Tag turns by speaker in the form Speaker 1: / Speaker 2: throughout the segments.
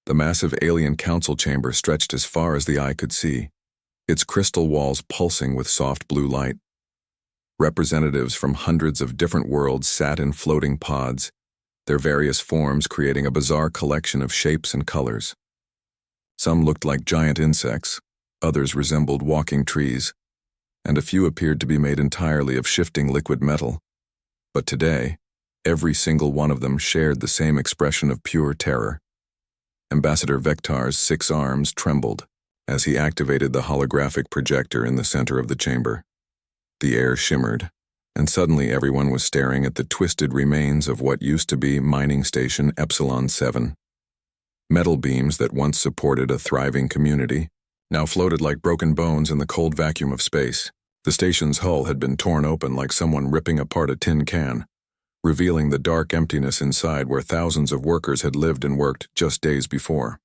Speaker 1: The massive alien council chamber stretched as far as the eye could see, its crystal walls pulsing with soft blue light. Representatives from hundreds of different worlds sat in floating pods, their various forms creating a bizarre collection of shapes and colors. Some looked like giant insects, others resembled walking trees, and a few appeared to be made entirely of shifting liquid metal. But today, every single one of them shared the same expression of pure terror. Ambassador Vectar's 6 arms trembled as he activated the holographic projector in the center of the chamber. The air shimmered, and suddenly everyone was staring at the twisted remains of what used to be Mining Station Epsilon 7. Metal beams that once supported a thriving community now floated like broken bones in the cold vacuum of space. The station's hull had been torn open like someone ripping apart a tin can, revealing the dark emptiness inside where thousands of workers had lived and worked just days before.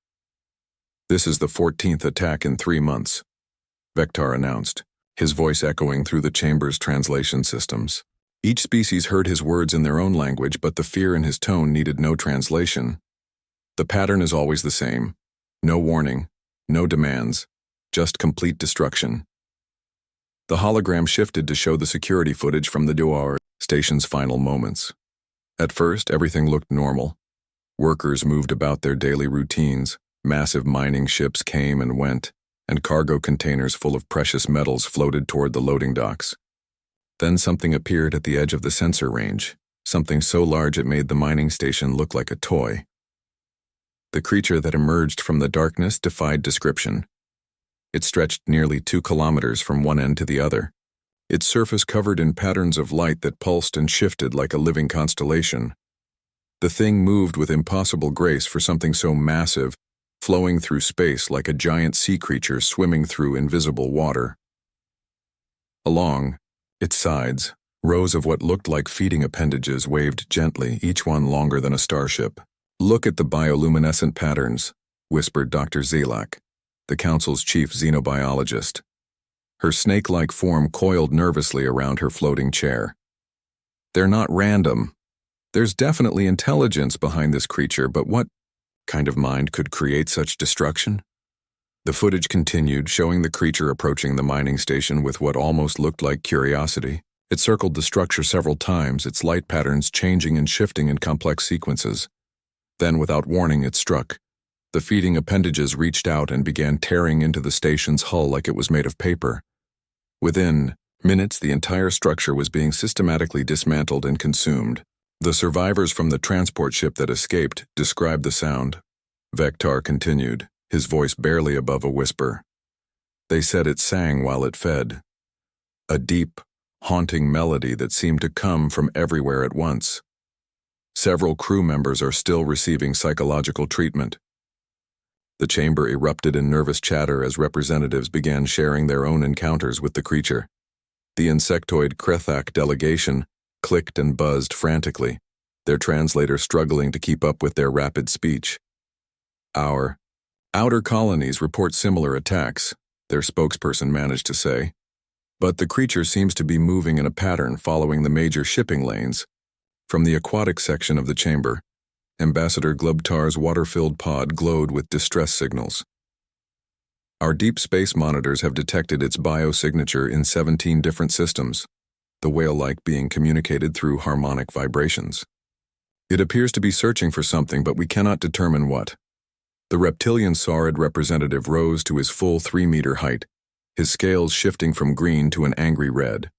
Speaker 1: "This is the 14th attack in 3 months," Vectar announced, his voice echoing through the chamber's translation systems. Each species heard his words in their own language, but the fear in his tone needed no translation. "The pattern is always the same. No warning, no demands, just complete destruction." The hologram shifted to show the security footage from the Duar station's final moments. At first, everything looked normal. Workers moved about their daily routines, massive mining ships came and went, and cargo containers full of precious metals floated toward the loading docks. Then something appeared at the edge of the sensor range, something so large it made the mining station look like a toy. The creature that emerged from the darkness defied description. It stretched nearly 2 kilometers from one end to the other, its surface covered in patterns of light that pulsed and shifted like a living constellation. The thing moved with impossible grace for something so massive, flowing through space like a giant sea creature swimming through invisible water. Along its sides, rows of what looked like feeding appendages waved gently, each one longer than a starship. "Look at the bioluminescent patterns," whispered Dr. Zelak, the Council's chief xenobiologist. Her snake-like form coiled nervously around her floating chair. "They're not random. There's definitely intelligence behind this creature, but what kind of mind could create such destruction?" The footage continued, showing the creature approaching the mining station with what almost looked like curiosity. It circled the structure several times, its light patterns changing and shifting in complex sequences. Then, without warning, it struck. The feeding appendages reached out and began tearing into the station's hull like it was made of paper. Within minutes, the entire structure was being systematically dismantled and consumed. The survivors from the transport ship that escaped described the sound. Vectar continued, his voice barely above a whisper. "They said it sang while it fed. A deep, haunting melody that seemed to come from everywhere at once. Several crew members are still receiving psychological treatment." The chamber erupted in nervous chatter as representatives began sharing their own encounters with the creature. The insectoid Krethak delegation clicked and buzzed frantically, their translator struggling to keep up with their rapid speech. "Our outer colonies report similar attacks," their spokesperson managed to say. "But the creature seems to be moving in a pattern following the major shipping lanes." From the aquatic section of the chamber, Ambassador Glubtar's water-filled pod glowed with distress signals. "Our deep space monitors have detected its biosignature in 17 different systems, the whale-like being communicated through harmonic vibrations. It appears to be searching for something, but we cannot determine what." The reptilian saurid representative rose to his full 3-meter height, his scales shifting from green to an angry red.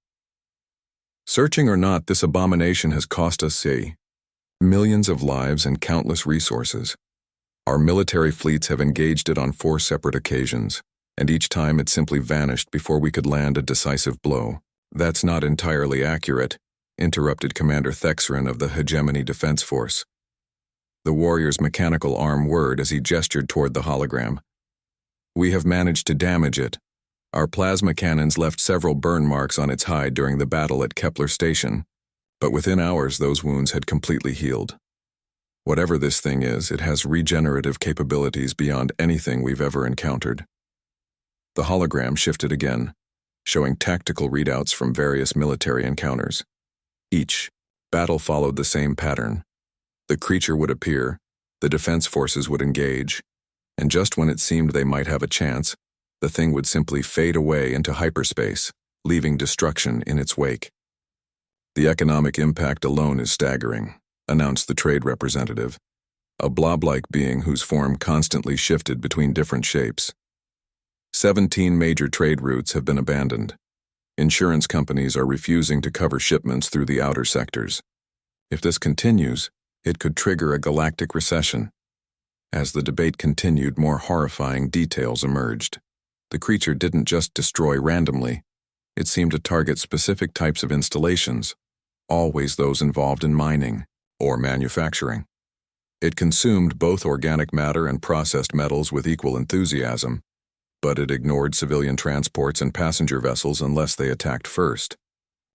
Speaker 1: "Searching or not, this abomination has cost us millions of lives and countless resources. Our military fleets have engaged it on 4 separate occasions, and each time it simply vanished before we could land a decisive blow." "That's not entirely accurate," interrupted Commander Thexrin of the Hegemony Defense Force. The warrior's mechanical arm whirred as he gestured toward the hologram. "We have managed to damage it. Our plasma cannons left several burn marks on its hide during the battle at Kepler Station, but within hours those wounds had completely healed. Whatever this thing is, it has regenerative capabilities beyond anything we've ever encountered." The hologram shifted again, showing tactical readouts from various military encounters. Each battle followed the same pattern. The creature would appear, the defense forces would engage, and just when it seemed they might have a chance, the thing would simply fade away into hyperspace, leaving destruction in its wake. "The economic impact alone is staggering," announced the trade representative, a blob-like being whose form constantly shifted between different shapes. 17 major trade routes have been abandoned. Insurance companies are refusing to cover shipments through the outer sectors. If this continues, it could trigger a galactic recession. As the debate continued, more horrifying details emerged. The creature didn't just destroy randomly. It seemed to target specific types of installations, always those involved in mining or manufacturing. It consumed both organic matter and processed metals with equal enthusiasm, but it ignored civilian transports and passenger vessels unless they attacked first.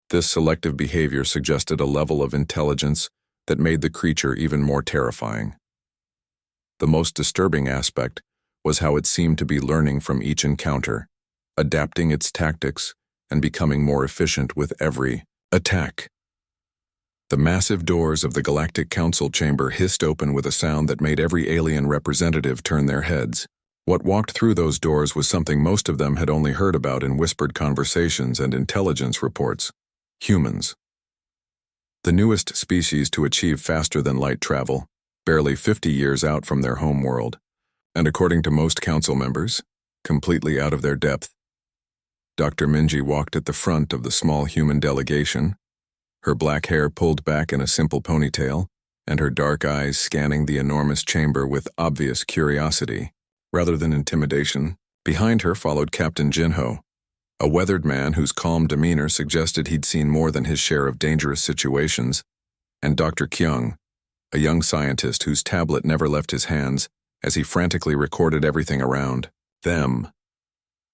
Speaker 1: This selective behavior suggested a level of intelligence that made the creature even more terrifying. The most disturbing aspect was how it seemed to be learning from each encounter, adapting its tactics and becoming more efficient with every attack. The massive doors of the Galactic Council chamber hissed open with a sound that made every alien representative turn their heads. What walked through those doors was something most of them had only heard about in whispered conversations and intelligence reports: humans. The newest species to achieve faster-than-light travel, barely 50 years out from their home world, and according to most council members, completely out of their depth. Dr. Minji walked at the front of the small human delegation, her black hair pulled back in a simple ponytail, and her dark eyes scanning the enormous chamber with obvious curiosity, rather than intimidation. Behind her followed Captain Jinho, a weathered man whose calm demeanor suggested he'd seen more than his share of dangerous situations, and Dr. Kyung, a young scientist whose tablet never left his hands as he frantically recorded everything around them.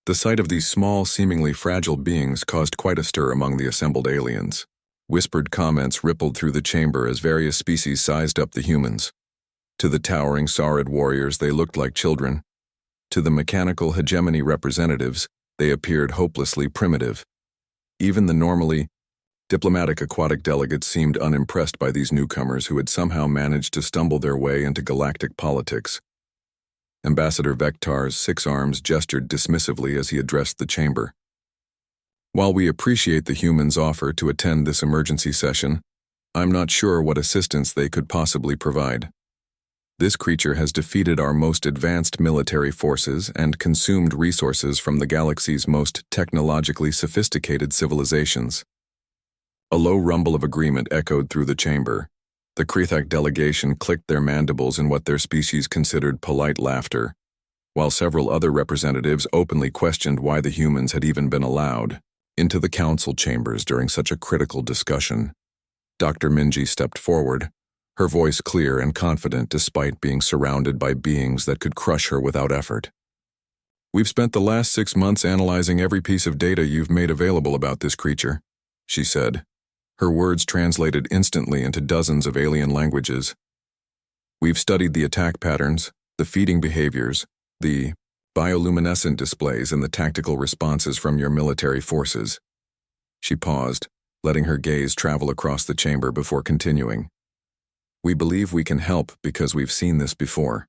Speaker 1: The sight of these small, seemingly fragile beings caused quite a stir among the assembled aliens. Whispered comments rippled through the chamber as various species sized up the humans. To the towering Saurid warriors, they looked like children. To the mechanical hegemony representatives, they appeared hopelessly primitive. Even the normally diplomatic aquatic delegates seemed unimpressed by these newcomers who had somehow managed to stumble their way into galactic politics. Ambassador Vectar's 6 arms gestured dismissively as he addressed the chamber. "While we appreciate the humans' offer to attend this emergency session, I'm not sure what assistance they could possibly provide. This creature has defeated our most advanced military forces and consumed resources from the galaxy's most technologically sophisticated civilizations." A low rumble of agreement echoed through the chamber. The Krethak delegation clicked their mandibles in what their species considered polite laughter, while several other representatives openly questioned why the humans had even been allowed into the council chambers during such a critical discussion. Dr. Minji stepped forward, her voice clear and confident despite being surrounded by beings that could crush her without effort. "We've spent the last 6 months analyzing every piece of data you've made available about this creature," she said. Her words translated instantly into dozens of alien languages. "We've studied the attack patterns, the feeding behaviors, the bioluminescent displays, and the tactical responses from your military forces." She paused, letting her gaze travel across the chamber before continuing. "We believe we can help because we've seen this before."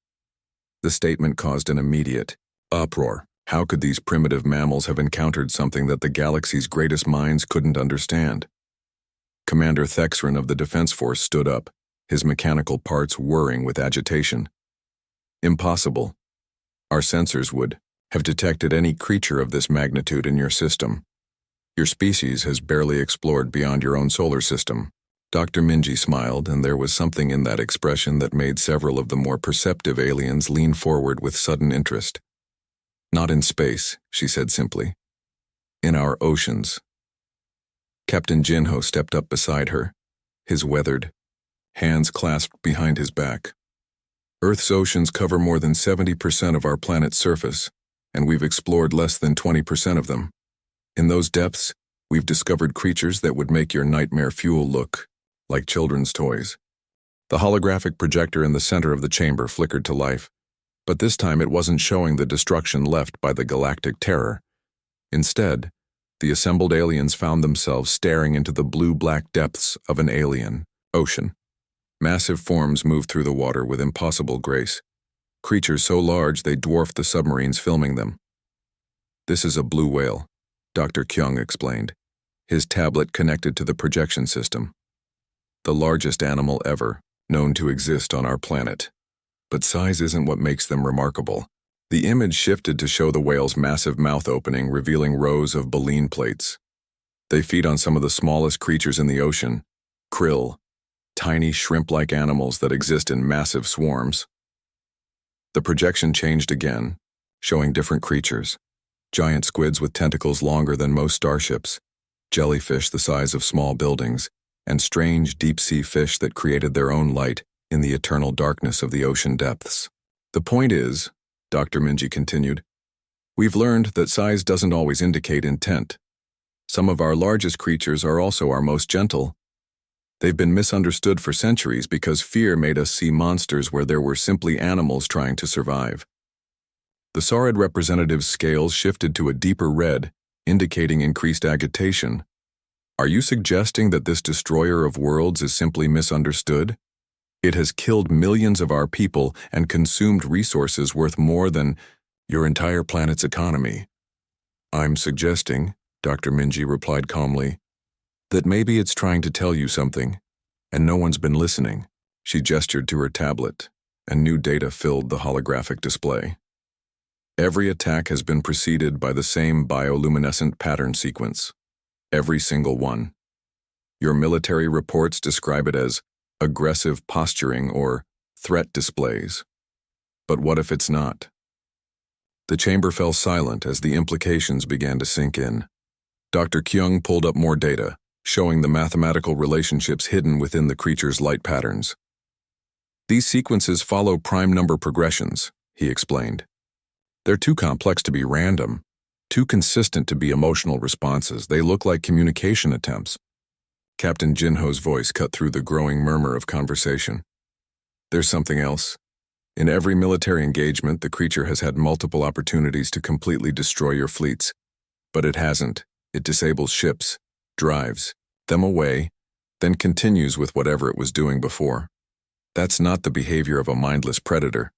Speaker 1: The statement caused an immediate uproar. How could these primitive mammals have encountered something that the galaxy's greatest minds couldn't understand? Commander Thexran of the Defense Force stood up, his mechanical parts whirring with agitation. "Impossible. Our sensors would have detected any creature of this magnitude in your system. Your species has barely explored beyond your own solar system." Dr. Minji smiled, and there was something in that expression that made several of the more perceptive aliens lean forward with sudden interest. "Not in space," she said simply. "In our oceans." Captain Jinho stepped up beside her, his weathered hands clasped behind his back. "Earth's oceans cover more than 70% of our planet's surface, and we've explored less than 20% of them. In those depths, we've discovered creatures that would make your nightmare fuel look like children's toys." The holographic projector in the center of the chamber flickered to life, but this time it wasn't showing the destruction left by the galactic terror. Instead, the assembled aliens found themselves staring into the blue-black depths of an alien ocean. Massive forms moved through the water with impossible grace, creatures so large they dwarfed the submarines filming them. "This is a blue whale," Dr. Kyung explained, his tablet connected to the projection system. "The largest animal ever known to exist on our planet. But size isn't what makes them remarkable." The image shifted to show the whale's massive mouth opening, revealing rows of baleen plates. They feed on some of the smallest creatures in the ocean, krill, tiny shrimp-like animals that exist in massive swarms. The projection changed again, showing different creatures. Giant squids with tentacles longer than most starships, jellyfish the size of small buildings, and strange deep-sea fish that created their own light in the eternal darkness of the ocean depths. "The point is," Dr. Minji continued, "we've learned that size doesn't always indicate intent. Some of our largest creatures are also our most gentle. They've been misunderstood for centuries because fear made us see monsters where there were simply animals trying to survive." The Saurid representative's scales shifted to a deeper red, indicating increased agitation. "Are you suggesting that this destroyer of worlds is simply misunderstood? It has killed millions of our people and consumed resources worth more than your entire planet's economy." "I'm suggesting," Dr. Minji replied calmly, "that maybe it's trying to tell you something, and no one's been listening." She gestured to her tablet, and new data filled the holographic display. "Every attack has been preceded by the same bioluminescent pattern sequence. Every single one. Your military reports describe it as aggressive posturing or threat displays. But what if it's not?" The chamber fell silent as the implications began to sink in. Dr. Kyung pulled up more data, showing the mathematical relationships hidden within the creature's light patterns. "These sequences follow prime number progressions," he explained. "They're too complex to be random, too consistent to be emotional responses. They look like communication attempts." Captain Jinho's voice cut through the growing murmur of conversation. "There's something else. In every military engagement, the creature has had multiple opportunities to completely destroy your fleets. But it hasn't. It disables ships, drives them away, then continues with whatever it was doing before. That's not the behavior of a mindless predator."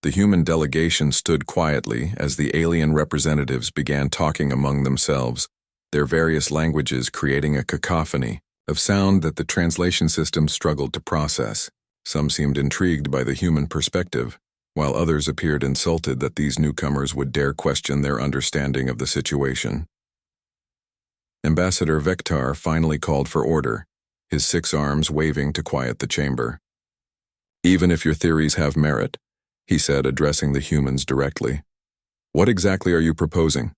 Speaker 1: The human delegation stood quietly as the alien representatives began talking among themselves, their various languages creating a cacophony of sound that the translation system struggled to process. Some seemed intrigued by the human perspective, while others appeared insulted that these newcomers would dare question their understanding of the situation. Ambassador Vektar finally called for order, his 6 arms waving to quiet the chamber. "Even if your theories have merit," he said, addressing the humans directly, "what exactly are you proposing?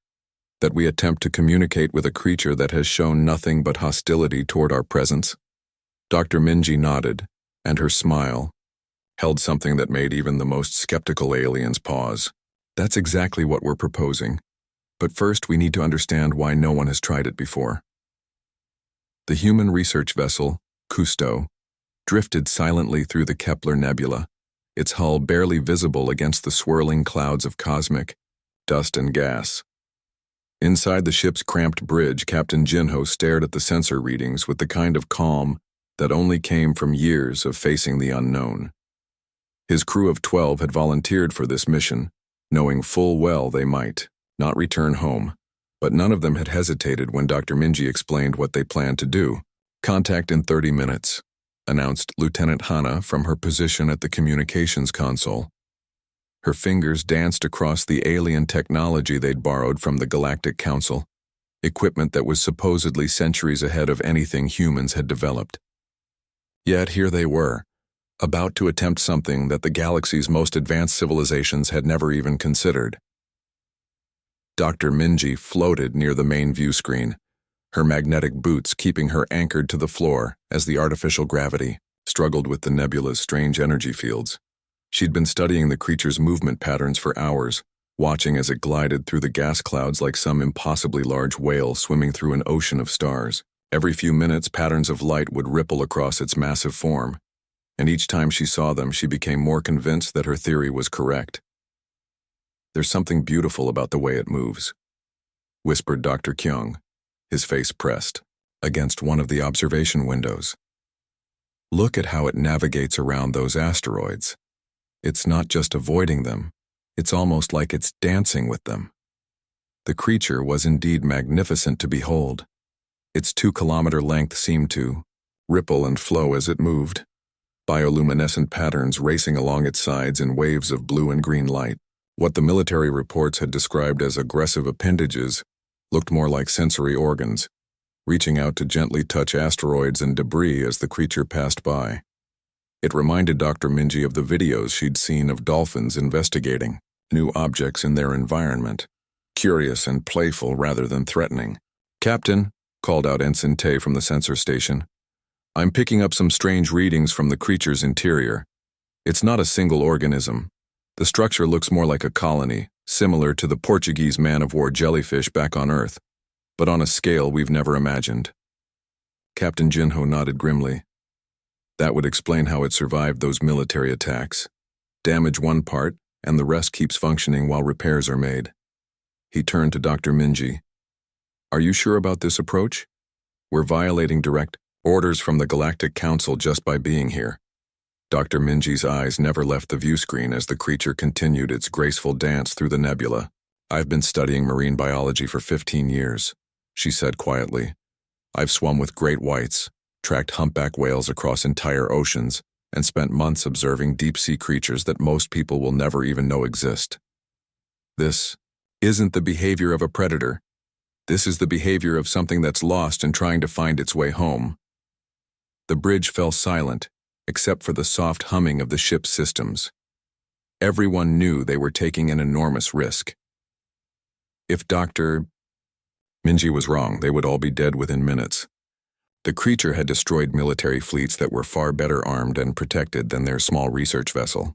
Speaker 1: That we attempt to communicate with a creature that has shown nothing but hostility toward our presence?" Dr. Minji nodded, and her smile held something that made even the most skeptical aliens pause. "That's exactly what we're proposing. But first we need to understand why no one has tried it before." The human research vessel, Cousteau, drifted silently through the Kepler Nebula, its hull barely visible against the swirling clouds of cosmic dust and gas. Inside the ship's cramped bridge, Captain Jinho stared at the sensor readings with the kind of calm that only came from years of facing the unknown. His crew of 12 had volunteered for this mission, knowing full well they might not return home, but none of them had hesitated when Dr. Minji explained what they planned to do. "Contact in 30 minutes, announced Lieutenant Hana from her position at the communications console. Her fingers danced across the alien technology they'd borrowed from the Galactic Council, equipment that was supposedly centuries ahead of anything humans had developed. Yet here they were, about to attempt something that the galaxy's most advanced civilizations had never even considered. Dr. Minji floated near the main view screen, her magnetic boots keeping her anchored to the floor as the artificial gravity struggled with the nebula's strange energy fields. She'd been studying the creature's movement patterns for hours, watching as it glided through the gas clouds like some impossibly large whale swimming through an ocean of stars. Every few minutes, patterns of light would ripple across its massive form, and each time she saw them, she became more convinced that her theory was correct. "There's something beautiful about the way it moves," whispered Dr. Kyung, his face pressed against one of the observation windows. "Look at how it navigates around those asteroids. It's not just avoiding them, it's almost like it's dancing with them. The creature was indeed magnificent to behold. Its 2-kilometer length seemed to ripple and flow as it moved, bioluminescent patterns racing along its sides in waves of blue and green light. What the military reports had described as aggressive appendages looked more like sensory organs, reaching out to gently touch asteroids and debris as the creature passed by. It reminded Dr. Minji of the videos she'd seen of dolphins investigating new objects in their environment, curious and playful rather than threatening. "Captain," called out Ensign Tay from the sensor station, "I'm picking up some strange readings from the creature's interior. It's not a single organism. The structure looks more like a colony, similar to the Portuguese man-of-war jellyfish back on Earth, but on a scale we've never imagined." Captain Jinho nodded grimly. That would explain how it survived those military attacks. Damage one part, and the rest keeps functioning while repairs are made. He turned to Dr. Minji. "Are you sure about this approach? We're violating direct orders from the Galactic Council just by being here." Dr. Minji's eyes never left the view screen as the creature continued its graceful dance through the nebula. "I've been studying marine biology for 15 years, she said quietly. "I've swum with great whites, tracked humpback whales across entire oceans, and spent months observing deep-sea creatures that most people will never even know exist. This isn't the behavior of a predator. This is the behavior of something that's lost and trying to find its way home." The bridge fell silent, except for the soft humming of the ship's systems. Everyone knew they were taking an enormous risk. If Dr. Minji was wrong, they would all be dead within minutes. The creature had destroyed military fleets that were far better armed and protected than their small research vessel.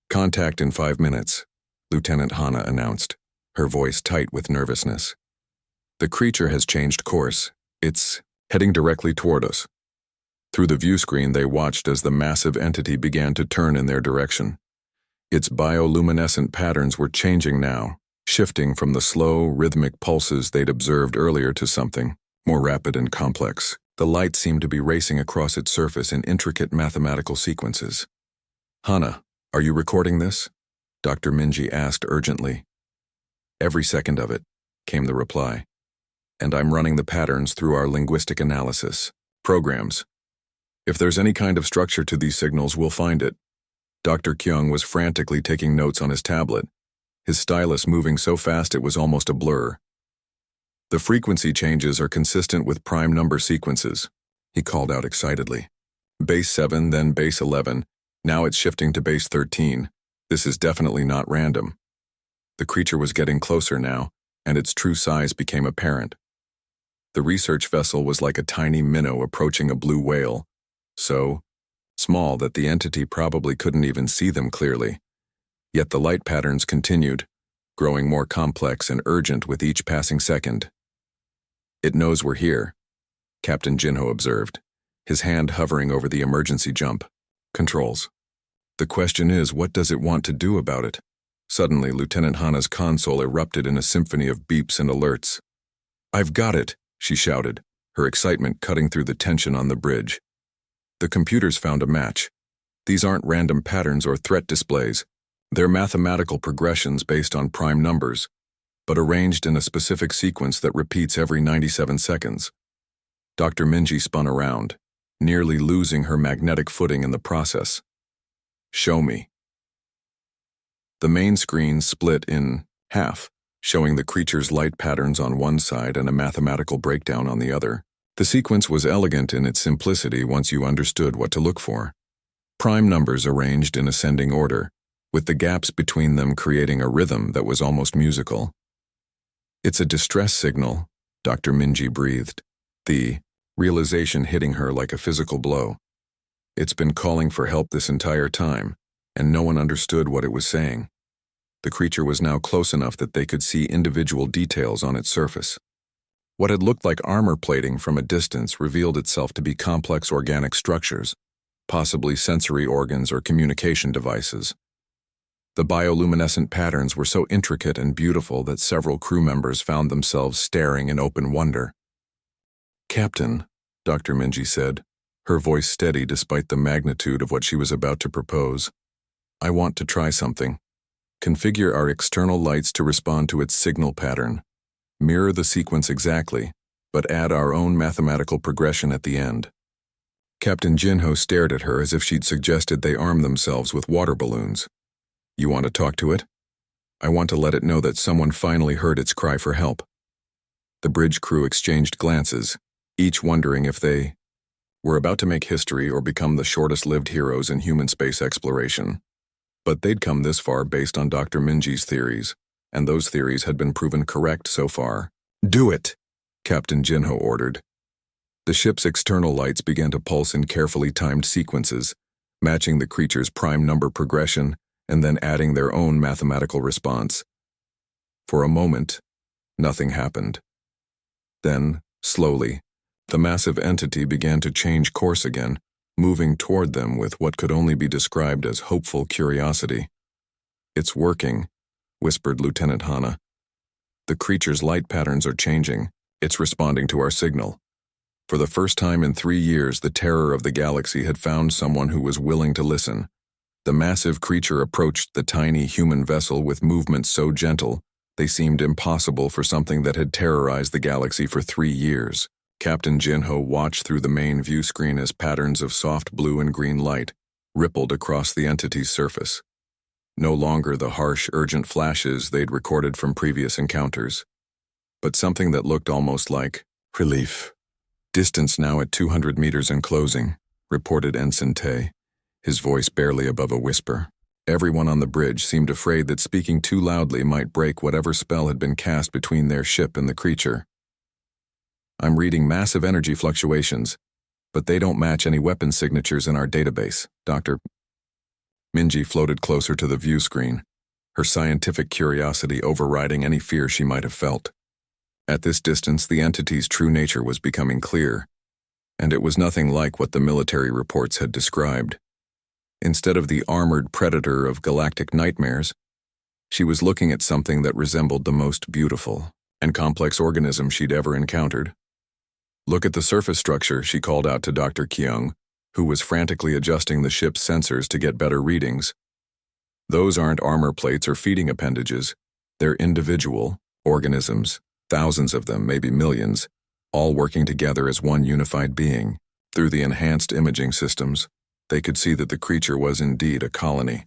Speaker 1: "Contact in 5 minutes, Lieutenant Hana announced, her voice tight with nervousness. "The creature has changed course. It's heading directly toward us." Through the view screen, they watched as the massive entity began to turn in their direction. Its bioluminescent patterns were changing now, shifting from the slow, rhythmic pulses they'd observed earlier to something more rapid and complex. The light seemed to be racing across its surface in intricate mathematical sequences. "Hana, are you recording this?" Dr. Minji asked urgently. "Every second of it," came the reply. "And I'm running the patterns through our linguistic analysis programs. If there's any kind of structure to these signals, we'll find it." Dr. Kyung was frantically taking notes on his tablet, his stylus moving so fast it was almost a blur. "The frequency changes are consistent with prime number sequences," he called out excitedly. "Base 7, then base 11, now it's shifting to base 13. This is definitely not random." The creature was getting closer now, and its true size became apparent. The research vessel was like a tiny minnow approaching a blue whale, so small that the entity probably couldn't even see them clearly. Yet the light patterns continued, growing more complex and urgent with each passing second. "It knows we're here," Captain Jinho observed, his hand hovering over the emergency jump controls. "The question is, what does it want to do about it?" Suddenly, Lieutenant Hana's console erupted in a symphony of beeps and alerts. "I've got it," she shouted, her excitement cutting through the tension on the bridge. "The computers found a match. These aren't random patterns or threat displays. They're mathematical progressions based on prime numbers, but arranged in a specific sequence that repeats every 97 seconds. Dr. Minji spun around, nearly losing her magnetic footing in the process. "Show me." The main screen split in half, showing the creature's light patterns on one side and a mathematical breakdown on the other. The sequence was elegant in its simplicity once you understood what to look for. Prime numbers arranged in ascending order, with the gaps between them creating a rhythm that was almost musical. "It's a distress signal," Dr. Minji breathed, the realization hitting her like a physical blow. It's been calling for help this entire time, and no one understood what it was saying. The creature was now close enough that they could see individual details on its surface. What had looked like armor plating from a distance revealed itself to be complex organic structures, possibly sensory organs or communication devices. The bioluminescent patterns were so intricate and beautiful that several crew members found themselves staring in open wonder. "Captain," Dr. Minji said, her voice steady despite the magnitude of what she was about to propose, I want to try something. Configure our external lights to respond to its signal pattern. Mirror the sequence exactly, but add our own mathematical progression at the end. Captain Jinho stared at her as if she'd suggested they arm themselves with water balloons. You want to talk to it? I want to let it know that someone finally heard its cry for help. The bridge crew exchanged glances, each wondering if they were about to make history or become the shortest-lived heroes in human space exploration. But they'd come this far based on Dr. Minji's theories, and those theories had been proven correct so far. Do it, Captain Jinho ordered. The ship's external lights began to pulse in carefully timed sequences, matching the creature's prime number progression and then adding their own mathematical response. For a moment, nothing happened. Then, slowly, the massive entity began to change course again, moving toward them with what could only be described as hopeful curiosity. It's working, whispered Lieutenant Hana. The creature's light patterns are changing. It's responding to our signal. For the first time in 3 years, the terror of the galaxy had found someone who was willing to listen. The massive creature approached the tiny human vessel with movements so gentle, they seemed impossible for something that had terrorized the galaxy for 3 years. Captain Jinho watched through the main view screen as patterns of soft blue and green light rippled across the entity's surface. No longer the harsh, urgent flashes they'd recorded from previous encounters, but something that looked almost like relief. Distance now at 200 meters and closing, reported Ensign Tay, his voice barely above a whisper. Everyone on the bridge seemed afraid that speaking too loudly might break whatever spell had been cast between their ship and the creature. I'm reading massive energy fluctuations, but they don't match any weapon signatures in our database, Dr. Minji floated closer to the view screen, her scientific curiosity overriding any fear she might have felt. At this distance, the entity's true nature was becoming clear, and it was nothing like what the military reports had described. Instead of the armored predator of galactic nightmares, she was looking at something that resembled the most beautiful and complex organism she'd ever encountered. Look at the surface structure, she called out to Dr. Kyung, who was frantically adjusting the ship's sensors to get better readings. Those aren't armor plates or feeding appendages. They're individual organisms, thousands of them, maybe millions, all working together as one unified being. Through the enhanced imaging systems, they could see that the creature was indeed a colony,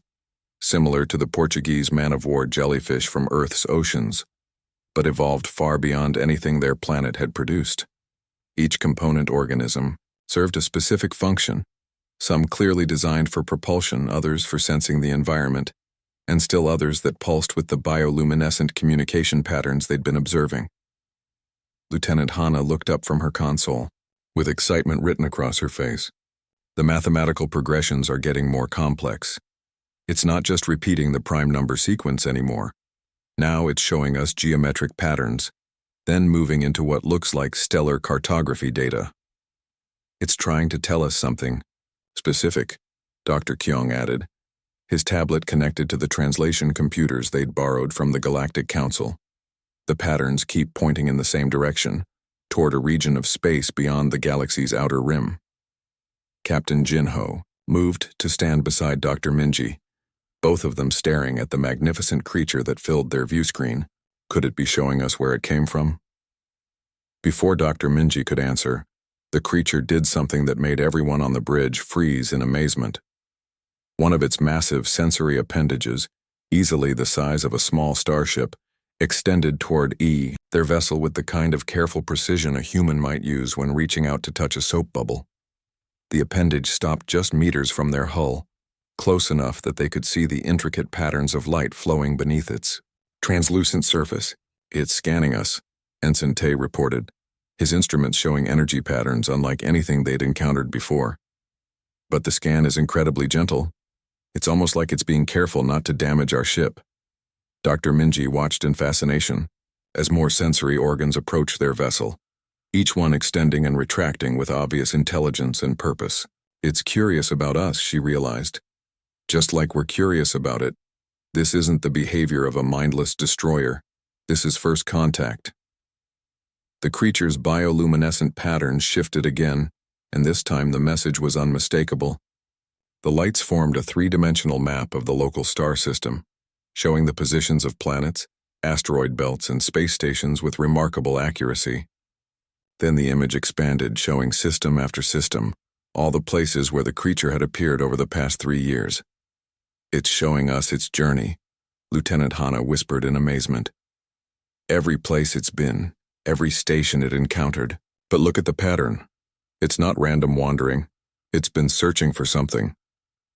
Speaker 1: similar to the Portuguese man-of-war jellyfish from Earth's oceans, but evolved far beyond anything their planet had produced. Each component organism served a specific function, some clearly designed for propulsion, others for sensing the environment, and still others that pulsed with the bioluminescent communication patterns they'd been observing. Lieutenant Hana looked up from her console, with excitement written across her face. The mathematical progressions are getting more complex. It's not just repeating the prime number sequence anymore. Now it's showing us geometric patterns, then moving into what looks like stellar cartography data. It's trying to tell us something specific, Dr. Kyung added, his tablet connected to the translation computers they'd borrowed from the Galactic Council. The patterns keep pointing in the same direction, toward a region of space beyond the galaxy's outer rim. Captain Jinho moved to stand beside Dr. Minji, both of them staring at the magnificent creature that filled their view screen. Could it be showing us where it came from? Before Dr. Minji could answer, the creature did something that made everyone on the bridge freeze in amazement. One of its massive sensory appendages, easily the size of a small starship, extended toward their vessel with the kind of careful precision a human might use when reaching out to touch a soap bubble. The appendage stopped just meters from their hull, close enough that they could see the intricate patterns of light flowing beneath its translucent surface. It's scanning us, Ensign Tay reported, his instruments showing energy patterns unlike anything they'd encountered before. But the scan is incredibly gentle. It's almost like it's being careful not to damage our ship. Dr. Minji watched in fascination as more sensory organs approached their vessel, each one extending and retracting with obvious intelligence and purpose. It's curious about us, she realized. Just like we're curious about it. This isn't the behavior of a mindless destroyer. This is first contact. The creature's bioluminescent patterns shifted again, and this time the message was unmistakable. The lights formed a three-dimensional map of the local star system, showing the positions of planets, asteroid belts, and space stations with remarkable accuracy. Then the image expanded, showing system after system, all the places where the creature had appeared over the past 3 years. "It's showing us its journey," Lieutenant Hana whispered in amazement. "Every place it's been, every station it encountered. But look at the pattern. It's not random wandering. It's been searching for something."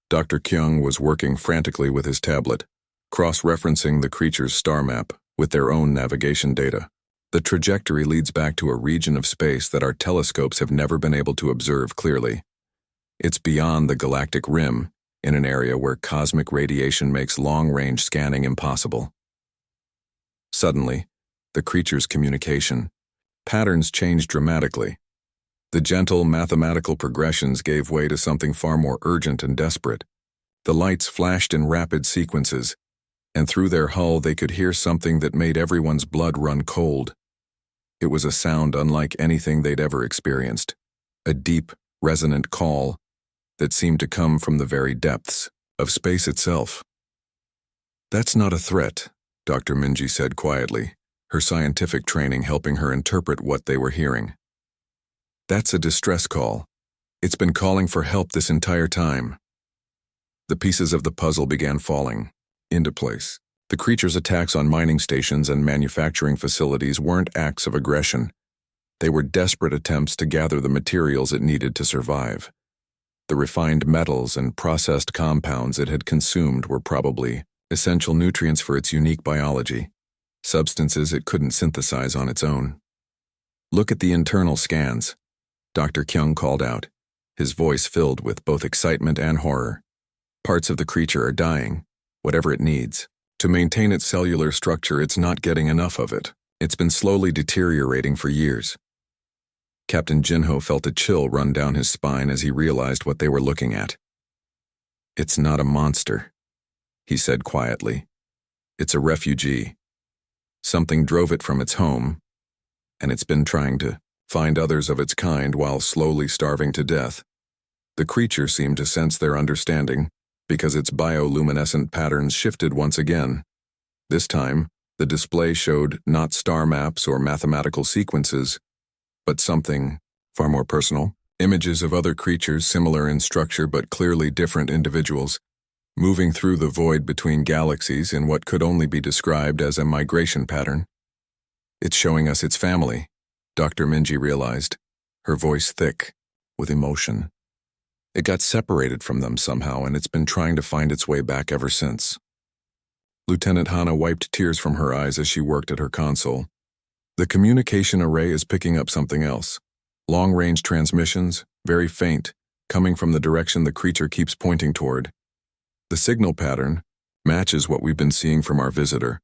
Speaker 1: Dr. Kyung was working frantically with his tablet, cross-referencing the creature's star map with their own navigation data. The trajectory leads back to a region of space that our telescopes have never been able to observe clearly. It's beyond the galactic rim, in an area where cosmic radiation makes long-range scanning impossible. Suddenly, the creature's communication patterns changed dramatically. The gentle mathematical progressions gave way to something far more urgent and desperate. The lights flashed in rapid sequences, and through their hull they could hear something that made everyone's blood run cold. It was a sound unlike anything they'd ever experienced, a deep, resonant call that seemed to come from the very depths of space itself. "That's not a threat," Dr. Minji said quietly, her scientific training helping her interpret what they were hearing. "That's a distress call. It's been calling for help this entire time." The pieces of the puzzle began falling into place. The creature's attacks on mining stations and manufacturing facilities weren't acts of aggression. They were desperate attempts to gather the materials it needed to survive. The refined metals and processed compounds it had consumed were probably essential nutrients for its unique biology, substances it couldn't synthesize on its own. "Look at the internal scans," Dr. Kyung called out, his voice filled with both excitement and horror. "Parts of the creature are dying, whatever it needs. To maintain its cellular structure, it's not getting enough of it. It's been slowly deteriorating for years." Captain Jinho felt a chill run down his spine as he realized what they were looking at. "It's not a monster," he said quietly. "It's a refugee. Something drove it from its home, and it's been trying to find others of its kind while slowly starving to death." The creature seemed to sense their understanding, because its bioluminescent patterns shifted once again. This time, the display showed not star maps or mathematical sequences, but something far more personal. Images of other creatures similar in structure but clearly different individuals, moving through the void between galaxies in what could only be described as a migration pattern. "It's showing us its family," Dr. Minji realized, her voice thick with emotion. "It got separated from them somehow, and it's been trying to find its way back ever since." Lieutenant Hana wiped tears from her eyes as she worked at her console. "The communication array is picking up something else. Long-range transmissions, very faint, coming from the direction the creature keeps pointing toward. The signal pattern matches what we've been seeing from our visitor."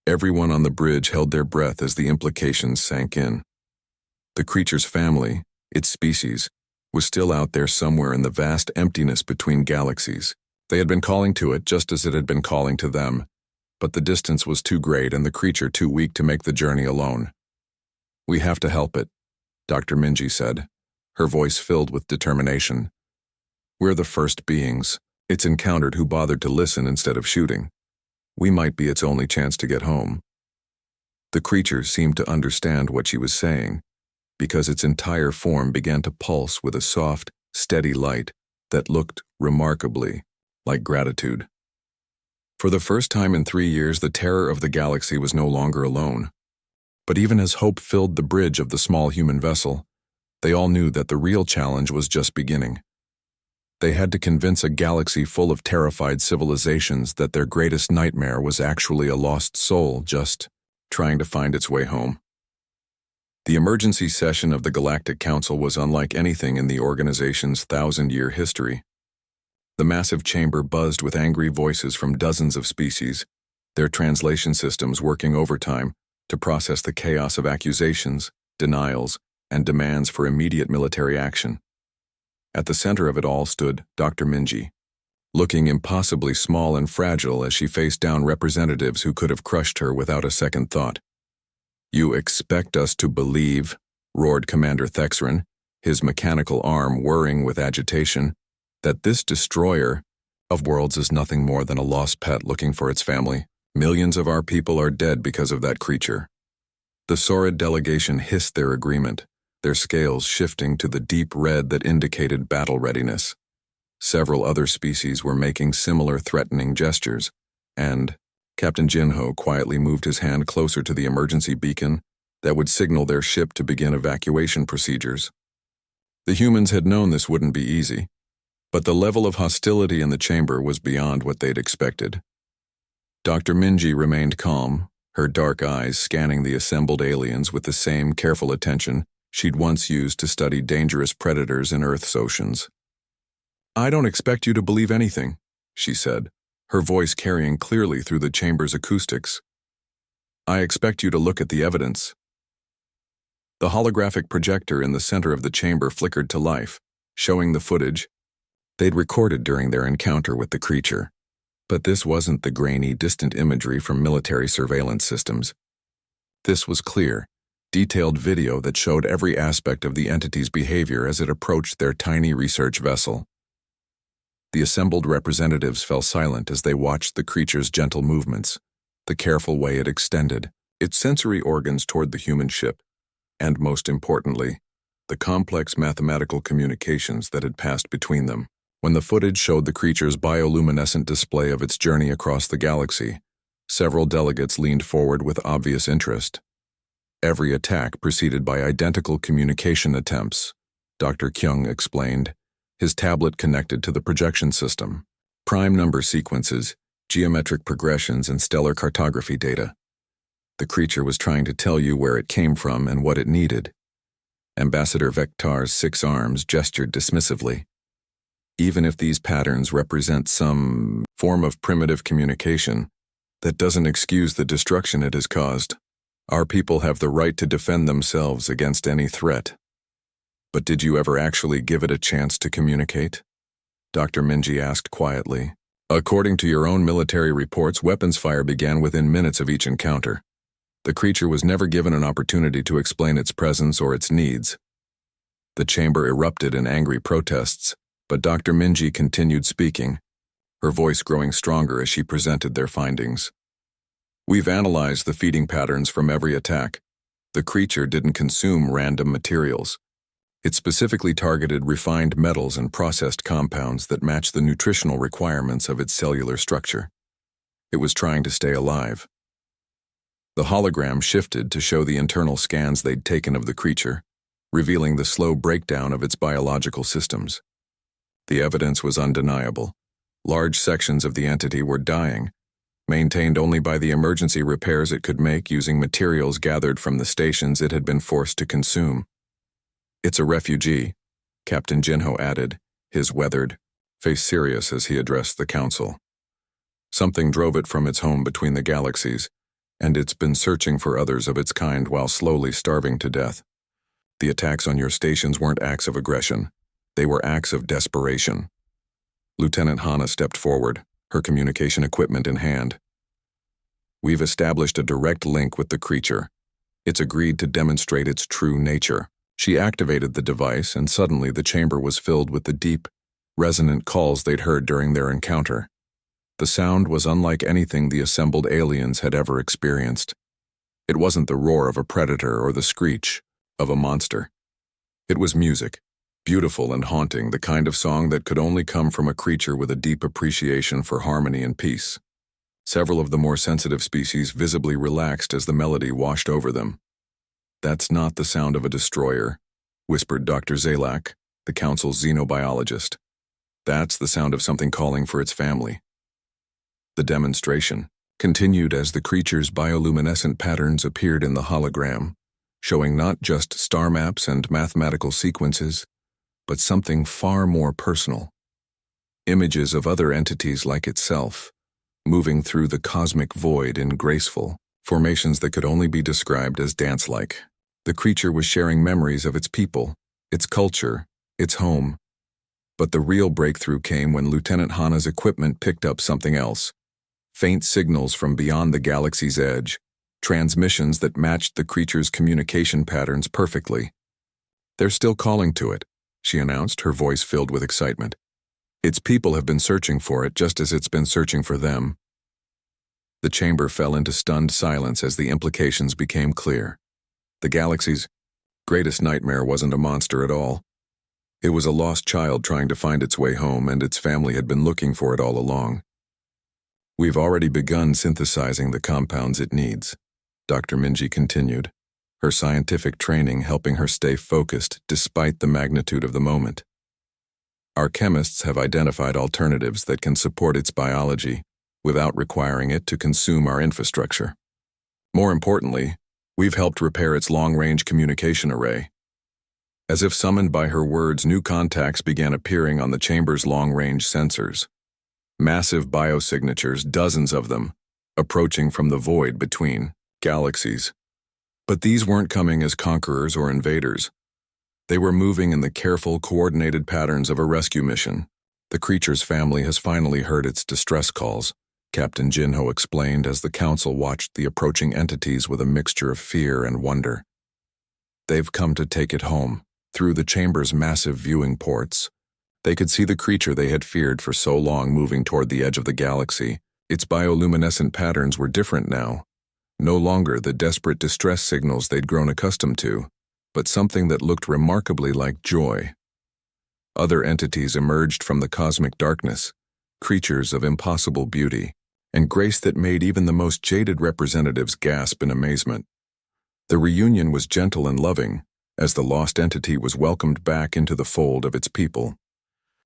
Speaker 1: Everyone on the bridge held their breath as the implications sank in. The creature's family, its species, was still out there somewhere in the vast emptiness between galaxies. They had been calling to it just as it had been calling to them, but the distance was too great and the creature too weak to make the journey alone. "We have to help it," Dr. Minji said, her voice filled with determination. "We're the first beings it's encountered who bothered to listen instead of shooting. We might be its only chance to get home." The creature seemed to understand what she was saying, because its entire form began to pulse with a soft, steady light that looked remarkably like gratitude. For the first time in 3 years, the terror of the galaxy was no longer alone. But even as hope filled the bridge of the small human vessel, they all knew that the real challenge was just beginning. They had to convince a galaxy full of terrified civilizations that their greatest nightmare was actually a lost soul just trying to find its way home. The emergency session of the Galactic Council was unlike anything in the organization's 1,000-year history. The massive chamber buzzed with angry voices from dozens of species, their translation systems working overtime to process the chaos of accusations, denials, and demands for immediate military action. At the center of it all stood Dr. Minji, looking impossibly small and fragile as she faced down representatives who could have crushed her without a second thought. "You expect us to believe," roared Commander Thexrin, his mechanical arm whirring with agitation, that this destroyer of worlds is nothing more than a lost pet looking for its family. Millions of our people are dead because of that creature. The Saurid delegation hissed their agreement, their scales shifting to the deep red that indicated battle readiness. Several other species were making similar threatening gestures, and Captain Jinho quietly moved his hand closer to the emergency beacon that would signal their ship to begin evacuation procedures. The humans had known this wouldn't be easy, but the level of hostility in the chamber was beyond what they'd expected. Dr. Minji remained calm, her dark eyes scanning the assembled aliens with the same careful attention she'd once used to study dangerous predators in Earth's oceans. "I don't expect you to believe anything," she said, her voice carrying clearly through the chamber's acoustics. "I expect you to look at the evidence." The holographic projector in the center of the chamber flickered to life, showing the footage they'd recorded during their encounter with the creature. But this wasn't the grainy, distant imagery from military surveillance systems. This was clear, detailed video that showed every aspect of the entity's behavior as it approached their tiny research vessel. The assembled representatives fell silent as they watched the creature's gentle movements, the careful way it extended its sensory organs toward the human ship, and most importantly, the complex mathematical communications that had passed between them. When the footage showed the creature's bioluminescent display of its journey across the galaxy, several delegates leaned forward with obvious interest. Every attack preceded by identical communication attempts, Dr. Kyung explained, his tablet connected to the projection system. Prime number sequences, geometric progressions, and stellar cartography data. The creature was trying to tell you where it came from and what it needed. Ambassador Vectar's 6 arms gestured dismissively. Even if these patterns represent some form of primitive communication, that doesn't excuse the destruction it has caused. Our people have the right to defend themselves against any threat. But did you ever actually give it a chance to communicate? Dr. Minji asked quietly. According to your own military reports, weapons fire began within minutes of each encounter. The creature was never given an opportunity to explain its presence or its needs. The chamber erupted in angry protests, but Dr. Minji continued speaking, her voice growing stronger as she presented their findings. We've analyzed the feeding patterns from every attack. The creature didn't consume random materials. It specifically targeted refined metals and processed compounds that match the nutritional requirements of its cellular structure. It was trying to stay alive. The hologram shifted to show the internal scans they'd taken of the creature, revealing the slow breakdown of its biological systems. The evidence was undeniable. Large sections of the entity were dying, maintained only by the emergency repairs it could make using materials gathered from the stations it had been forced to consume. It's a refugee, Captain Jinho added, his weathered face serious as he addressed the council. Something drove it from its home between the galaxies, and it's been searching for others of its kind while slowly starving to death. The attacks on your stations weren't acts of aggression. They were acts of desperation. Lieutenant Hana stepped forward, her communication equipment in hand. We've established a direct link with the creature. It's agreed to demonstrate its true nature. She activated the device, and suddenly the chamber was filled with the deep, resonant calls they'd heard during their encounter. The sound was unlike anything the assembled aliens had ever experienced. It wasn't the roar of a predator or the screech of a monster. It was music. Beautiful and haunting, the kind of song that could only come from a creature with a deep appreciation for harmony and peace. Several of the more sensitive species visibly relaxed as the melody washed over them. That's not the sound of a destroyer, whispered Dr. Zalak, the council's xenobiologist. That's the sound of something calling for its family. The demonstration continued as the creature's bioluminescent patterns appeared in the hologram, showing not just star maps and mathematical sequences, but something far more personal. Images of other entities like itself, moving through the cosmic void in graceful formations that could only be described as dance-like. The creature was sharing memories of its people, its culture, its home. But the real breakthrough came when Lieutenant Hana's equipment picked up something else. Faint signals from beyond the galaxy's edge, transmissions that matched the creature's communication patterns perfectly. They're still calling to it, she announced, her voice filled with excitement. Its people have been searching for it just as it's been searching for them. The chamber fell into stunned silence as the implications became clear. The galaxy's greatest nightmare wasn't a monster at all. It was a lost child trying to find its way home, and its family had been looking for it all along. We've already begun synthesizing the compounds it needs, Dr. Minji continued, her scientific training helping her stay focused despite the magnitude of the moment. Our chemists have identified alternatives that can support its biology without requiring it to consume our infrastructure. More importantly, we've helped repair its long-range communication array. As if summoned by her words, new contacts began appearing on the chamber's long-range sensors. Massive biosignatures, dozens of them, approaching from the void between galaxies. But these weren't coming as conquerors or invaders. They were moving in the careful, coordinated patterns of a rescue mission. The creature's family has finally heard its distress calls, Captain Jinho explained as the council watched the approaching entities with a mixture of fear and wonder. They've come to take it home. Through the chamber's massive viewing ports, they could see the creature they had feared for so long moving toward the edge of the galaxy. Its bioluminescent patterns were different now. No longer the desperate distress signals they'd grown accustomed to, but something that looked remarkably like joy. Other entities emerged from the cosmic darkness, creatures of impossible beauty and grace that made even the most jaded representatives gasp in amazement. The reunion was gentle and loving, as the lost entity was welcomed back into the fold of its people.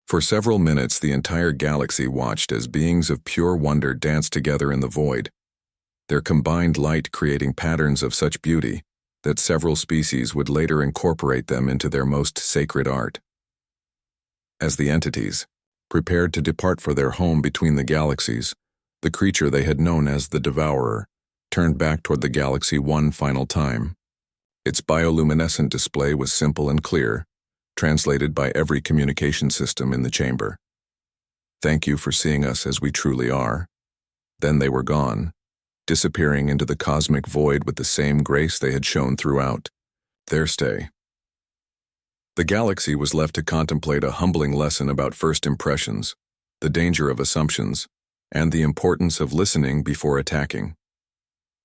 Speaker 1: For several minutes, the entire galaxy watched as beings of pure wonder danced together in the void, their combined light creating patterns of such beauty that several species would later incorporate them into their most sacred art. As the entities prepared to depart for their home between the galaxies, the creature they had known as the Devourer turned back toward the galaxy one final time. Its bioluminescent display was simple and clear, translated by every communication system in the chamber. "Thank you for seeing us as we truly are." Then they were gone, disappearing into the cosmic void with the same grace they had shown throughout their stay. The galaxy was left to contemplate a humbling lesson about first impressions, the danger of assumptions, and the importance of listening before attacking.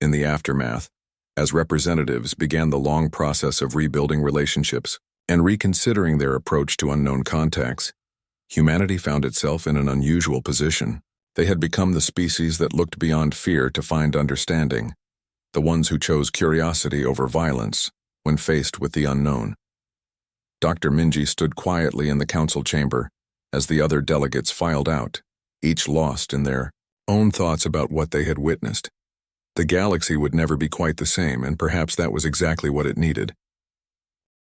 Speaker 1: In the aftermath, as representatives began the long process of rebuilding relationships and reconsidering their approach to unknown contacts, humanity found itself in an unusual position. They had become the species that looked beyond fear to find understanding, the ones who chose curiosity over violence when faced with the unknown. Dr. Minji stood quietly in the council chamber as the other delegates filed out, each lost in their own thoughts about what they had witnessed. The galaxy would never be quite the same, and perhaps that was exactly what it needed.